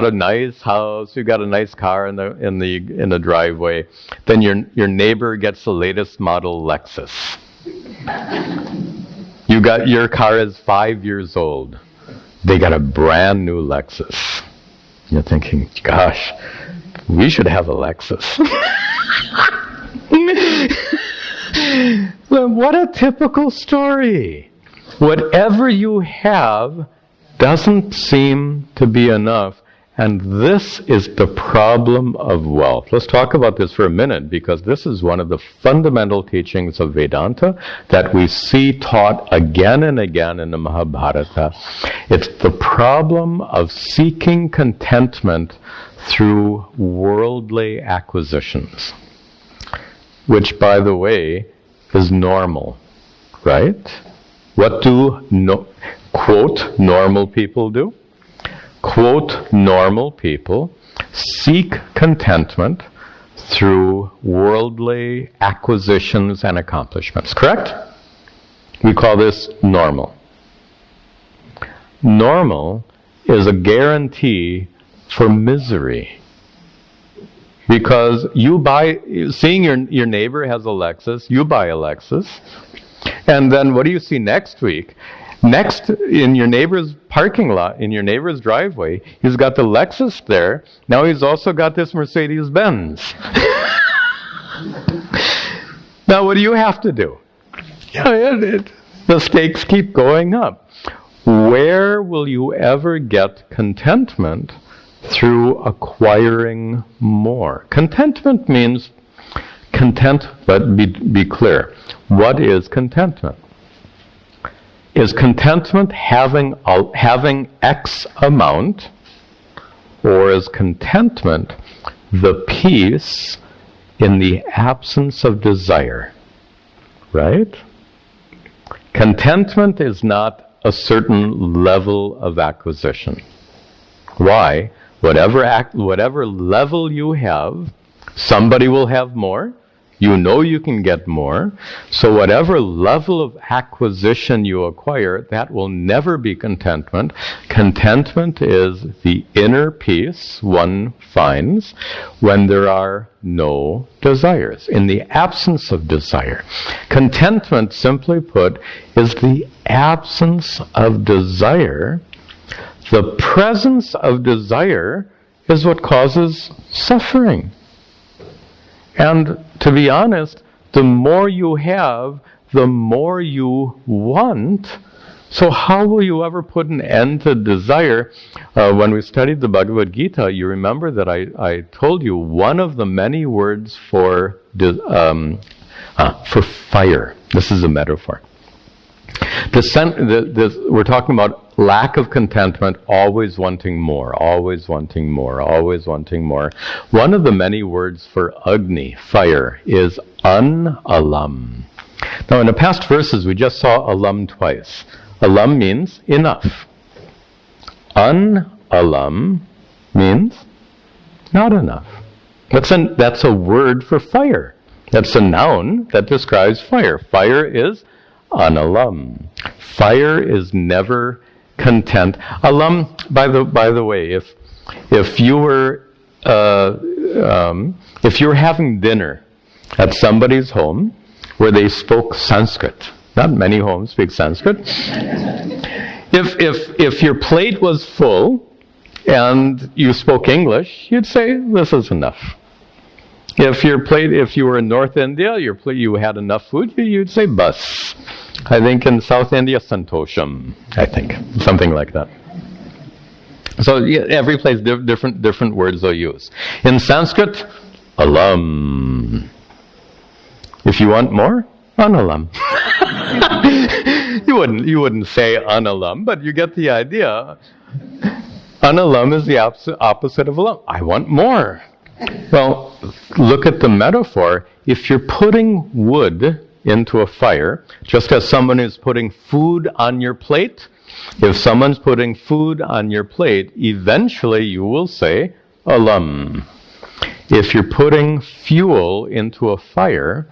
S1: a nice house, you've got a nice car in the driveway, then your neighbor gets the latest model Lexus. Your car is 5 years old. They got a brand new Lexus. You're thinking, gosh, we should have a Lexus. Well, what a typical story. Whatever you have doesn't seem to be enough, and this is the problem of wealth. Let's talk about this for a minute, because this is one of the fundamental teachings of Vedanta that we see taught again and again in the Mahabharata. It's the problem of seeking contentment through worldly acquisitions, which, by the way, is normal, right? What do quote normal people do? Quote normal people seek contentment through worldly acquisitions and accomplishments. Correct? We call this normal. Normal is a guarantee for misery. Because seeing your neighbor has a Lexus, you buy a Lexus, and then what do you see next week? Next, in your neighbor's parking lot, in your neighbor's driveway, he's got the Lexus there. Now he's also got this Mercedes-Benz. Now what do you have to do? The stakes keep going up. Where will you ever get contentment through acquiring more? Contentment means content, but be clear. What is contentment? Is contentment having X amount, or is contentment the peace in the absence of desire? Right? Contentment is not a certain level of acquisition. Why? Whatever level you have, somebody will have more. You know you can get more. So whatever level of acquisition you acquire, that will never be contentment. Contentment is the inner peace one finds when there are no desires, in the absence of desire. Contentment, simply put, is the absence of desire. The presence of desire is what causes suffering. And to be honest, the more you have, the more you want. So how will you ever put an end to desire? When we studied the Bhagavad Gita, you remember that I told you one of the many words for fire. This is a metaphor. We're talking about lack of contentment, always wanting more, always wanting more, always wanting more. One of the many words for Agni, fire, is an-alam. Now in the past verses we just saw alam twice. Alam means enough. An-alam means not enough. That's a word for fire. That's a noun that describes fire. Fire is an-alam. Fire is never content. Alam, by the way, if you were having dinner at somebody's home where they spoke Sanskrit, not many homes speak Sanskrit. If your plate was full and you spoke English, you'd say, this is enough. If you were in North India, you had enough food, you'd say bus. I think in South India, santosham, I think. Something like that. So yeah, every place, different words they'll use. In Sanskrit, alam. If you want more, analam. You wouldn't say analam, but you get the idea. Analam is the opposite of alam. I want more. Well, look at the metaphor. If you're putting wood into a fire, just as someone is putting food on your plate, if someone's putting food on your plate, eventually you will say alam. If you're putting fuel into a fire,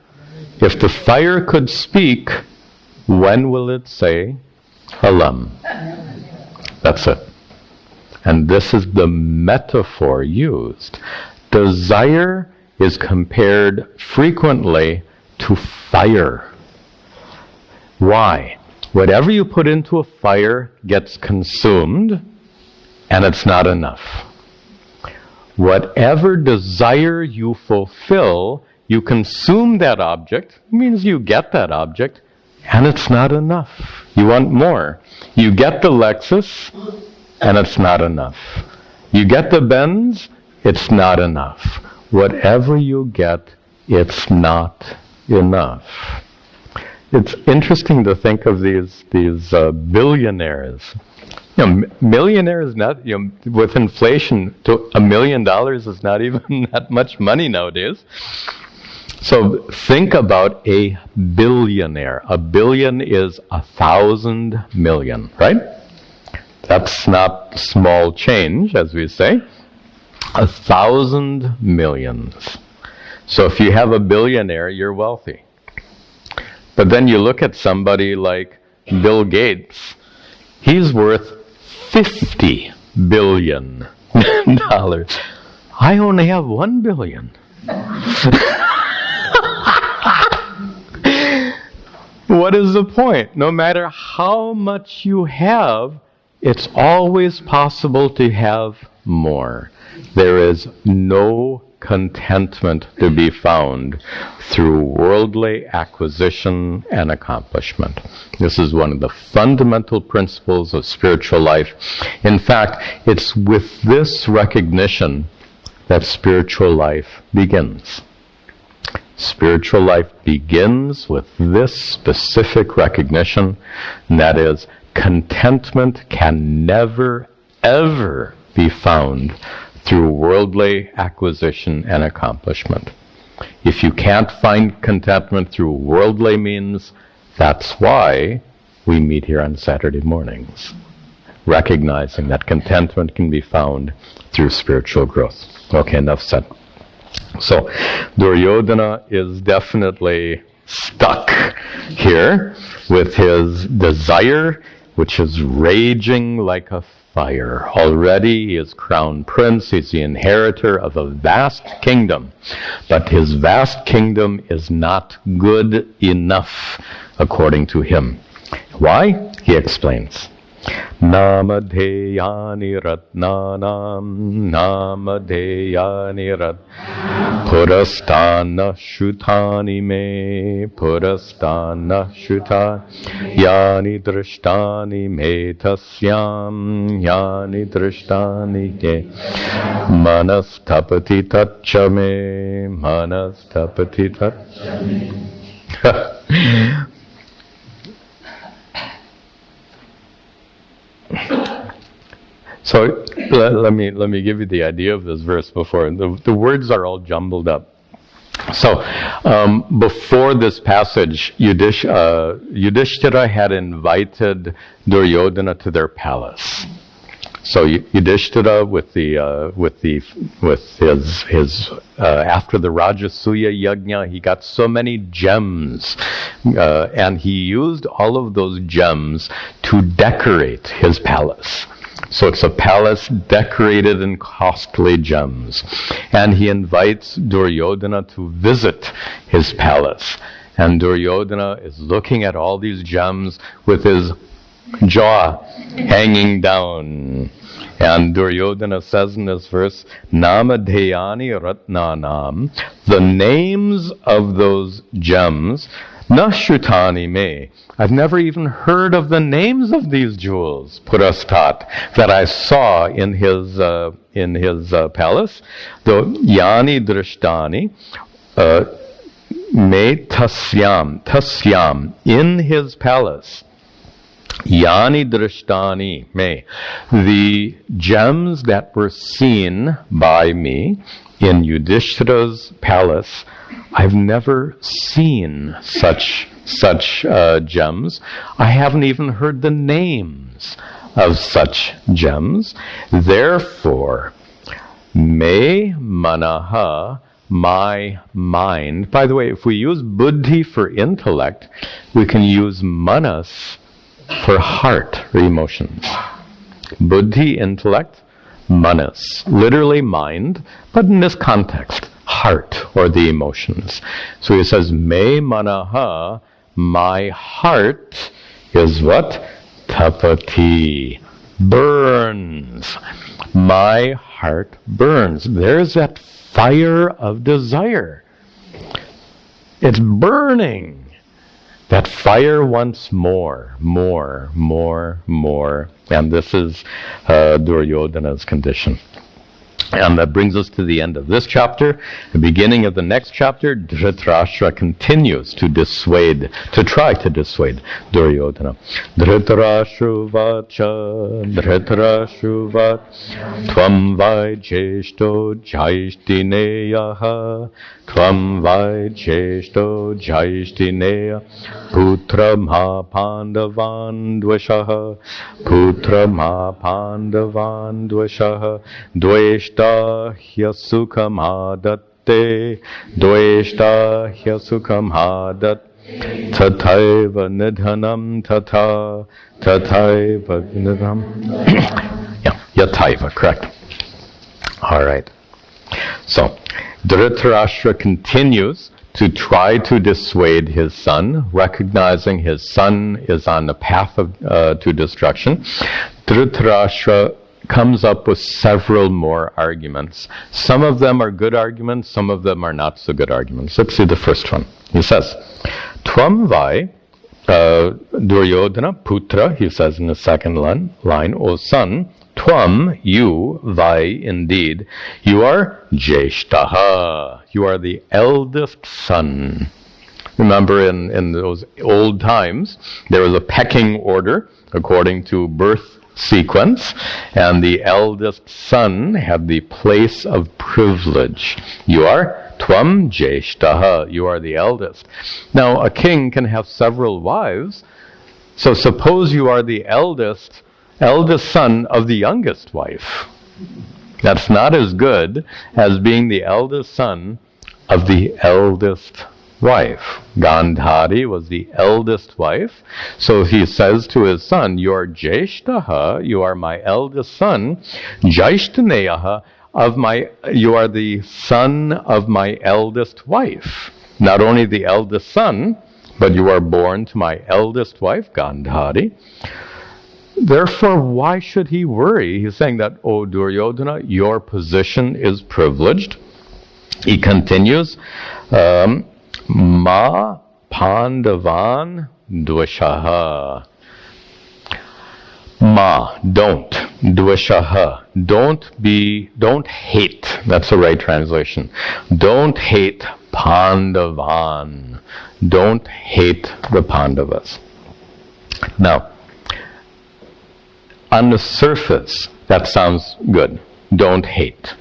S1: if the fire could speak, when will it say alam? That's it. And this is the metaphor used. Desire is compared frequently to fire. Why? Whatever you put into a fire gets consumed, and it's not enough. Whatever desire you fulfill, you consume that object, means you get that object, and it's not enough. You want more. You get the Lexus, and it's not enough. You get the Benz, it's not enough. Whatever you get, it's not enough. It's interesting to think of these billionaires. Millionaires, not, with inflation, $1 million is not even that much money nowadays. So think about a billionaire. A billion is 1,000 million, right? That's not small change, as we say. 1,000 millions. So if you have a billionaire, you're wealthy. But then you look at somebody like Bill Gates. He's worth $50 billion. I only have 1 billion. What is the point? No matter how much you have, it's always possible to have more. There is no contentment to be found through worldly acquisition and accomplishment. This is one of the fundamental principles of spiritual life. In fact, it's with this recognition that spiritual life begins. Spiritual life begins with this specific recognition, and that is, contentment can never, ever be found through worldly acquisition and accomplishment. If you can't find contentment through worldly means, that's why we meet here on Saturday mornings, recognizing that contentment can be found through spiritual growth. Okay, enough said. So, Duryodhana is definitely stuck here with his desire, which is raging like a fire. Already he is crown prince, he's the inheritor of a vast kingdom. But his vast kingdom is not good enough, according to him. Why? He explains. Namadheyani ratnanam, namadheyani rat purastana shutani me, purastana shuta yani drishtani me tasyam, yani drishtani te manastapati tachame, manastapati tachame. So let me give you the idea of this verse before. The words are all jumbled up. So before this passage, Yudhishthira had invited Duryodhana to their palace. So Yudhishthira, after the Rajasuya Yajna, he got so many gems, and he used all of those gems to decorate his palace. So it's a palace decorated in costly gems. And he invites Duryodhana to visit his palace. And Duryodhana is looking at all these gems with his jaw hanging down. And Duryodhana says in this verse, Namadhyani Ratnanam, the names of those gems, na shrutani me. I've never even heard of the names of these jewels, Purastat, that I saw in his palace. The Yani Drishtani, me tasyam, in his palace. Yani Drishtani me, the gems that were seen by me in Yudhishthira's palace, I've never seen such gems. I haven't even heard the names of such gems. Therefore, me manaha, my mind. By the way, if we use buddhi for intellect, we can use manas for heart or emotions. Buddhi, intellect, manas, literally mind, but in this context, heart or the emotions. So he says, me manaha, my heart is what? Tapati, burns. My heart burns. There's that fire of desire. It's burning. That fire wants more. And this is Duryodhana's condition. And that brings us to the end of this chapter. The beginning of the next chapter, Dhritarashtra continues to try to dissuade Duryodhana. Dhritarashruvacha, Tvam vai jeshto jaishtineyaha, Tvam vai jeshto jaishtineya, Putra mapandavan dvashaha, Putra mapandavan dvashaha, Dveshta hyasukam hadatte, Dveshta hyasukam hadat, Tathaiva nidhanam Tathaiva nidhanam. Yeah, Yathaiva, correct. All right. So, Dhritarashtra continues to try to dissuade his son, recognizing his son is on the path to destruction. Dhritarashtra comes up with several more arguments. Some of them are good arguments, some of them are not so good arguments. Let's see the first one. He says, Tvam vai, Duryodhana, Putra, he says in the second line, O son, Tvam, you, vai, indeed, you are Jeshtaha, you are the eldest son. Remember in those old times, there was a pecking order according to birth sequence, and the eldest son had the place of privilege. You are Tvam Jeshtaha, you are the eldest. Now, a king can have several wives, so suppose you are the eldest son of the youngest wife. That's not as good as being the eldest son of the eldest wife. Gandhari was the eldest wife. So he says to his son, you are Jeshtaha, you are my eldest son. Jaishtaneyaha, you are the son of my eldest wife. Not only the eldest son, but you are born to my eldest wife, Gandhari. Therefore, why should he worry? He's saying that, O Duryodhana, your position is privileged. He continues, Ma Pandavan Dvashaha. Ma, don't. Dvashaha. Don't hate. That's the right translation. Don't hate Pandavan. Don't hate the Pandavas. Now, on the surface, that sounds good. Don't hate.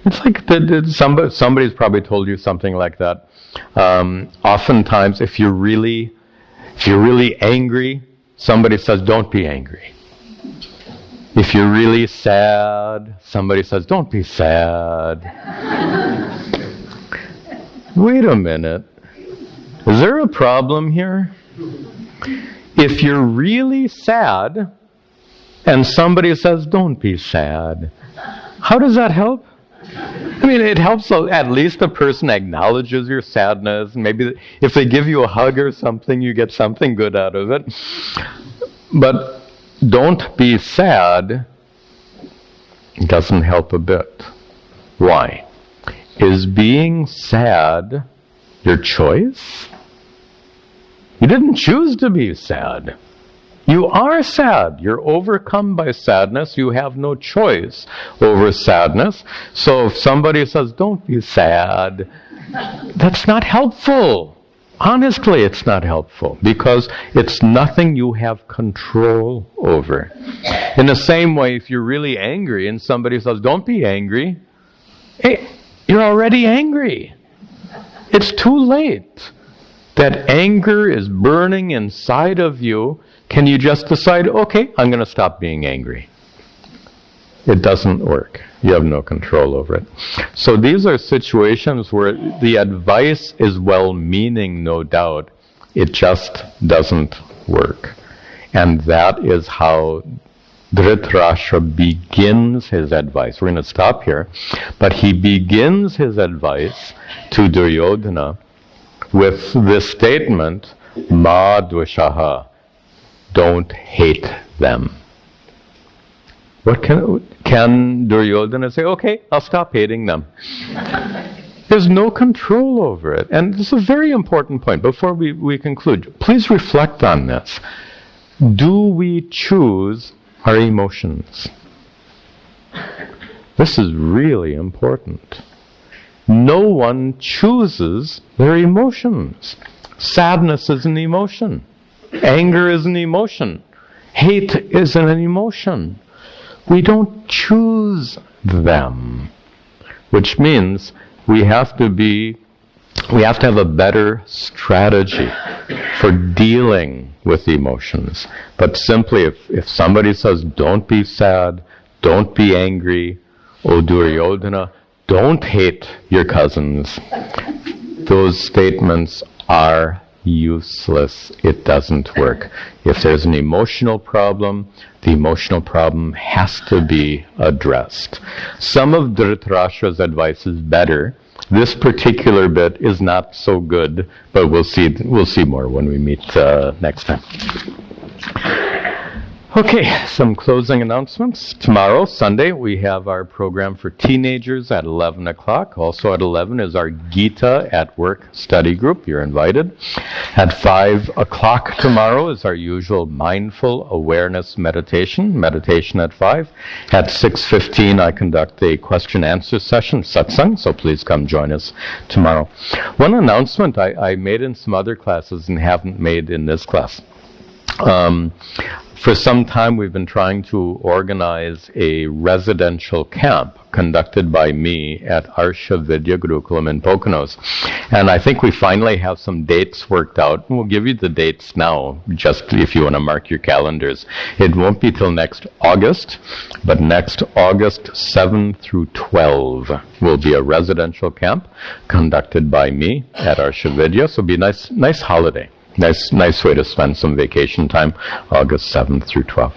S1: It's like somebody's probably told you something like that. Oftentimes, if you're really angry, somebody says, don't be angry. If you're really sad, somebody says, don't be sad. Wait a minute. Is there a problem here? If you're really sad, and somebody says, don't be sad, how does that help? I mean, it helps at least the person acknowledges your sadness. Maybe if they give you a hug or something, you get something good out of it. But don't be sad doesn't help a bit. Why? Is being sad your choice? You didn't choose to be sad. You are sad. You're overcome by sadness. You have no choice over sadness. So if somebody says, don't be sad, that's not helpful. Honestly, it's not helpful because it's nothing you have control over. In the same way, if you're really angry and somebody says, don't be angry, hey, you're already angry. It's too late. That anger is burning inside of you. Can you just decide, okay, I'm going to stop being angry? It doesn't work. You have no control over it. So these are situations where the advice is well-meaning, no doubt. It just doesn't work. And that is how Dhritarashtra begins his advice. We're going to stop here. But he begins his advice to Duryodhana with this statement, Ma dvashaha, don't hate them. What can Duryodhana say? Okay, I'll stop hating them. There's no control over it. And this is a very important point. Before we conclude, please reflect on this. Do we choose our emotions? This is really important. No one chooses their emotions. Sadness is an emotion. Anger is an emotion. Hate is an emotion. We don't choose them, which means we have to have a better strategy for dealing with emotions. But simply, if somebody says, don't be sad, don't be angry, O Duryodhana, don't hate your cousins, those statements are useless. It doesn't work. If there's an emotional problem, the emotional problem has to be addressed. Some of Dhritarashtra's advice is better. This particular bit is not so good, but we'll see more when we meet next time. Okay, some closing announcements. Tomorrow, Sunday, we have our program for teenagers at 11 o'clock. Also at 11 is our Gita at Work study group. You're invited. At 5 o'clock tomorrow is our usual mindful awareness meditation at 5. At 6:15, I conduct a question-answer session, satsang, so please come join us tomorrow. One announcement I made in some other classes and haven't made in this class. For some time, we've been trying to organize a residential camp conducted by me at Arsha Vidya Gurukulam in Poconos. And I think we finally have some dates worked out. We'll give you the dates now, just if you want to mark your calendars. It won't be till next August, but next August 7 through 12 will be a residential camp conducted by me at Arsha Vidya. So it'll be a nice holiday. Nice way to spend some vacation time, August 7th through 12th.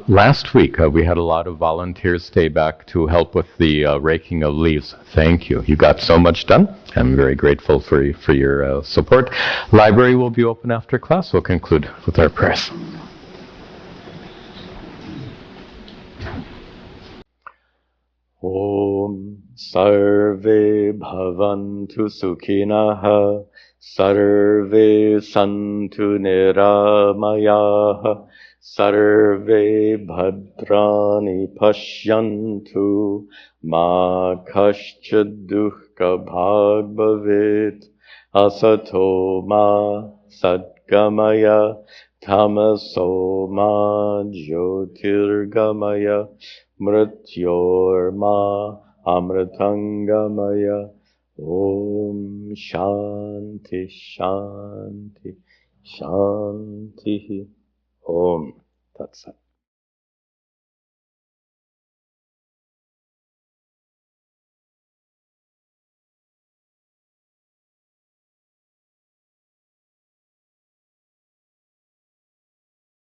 S1: Last week, we had a lot of volunteers stay back to help with the raking of leaves. Thank you. You got so much done. I'm very grateful for your support. Library will be open after class. We'll conclude with our prayers. Om Sarve Bhavantu Sukhinaha Sarve Santu Niramayaha Sarve Bhadrani Pashyantu Ma Kaschid Dukkha Bhag Bhavet Asato Ma Sadgamaya Tamaso Ma Jyotirgamaya Mrityorma Amritangamaya Om Shanti Shanti Shanti Om Tat Sat.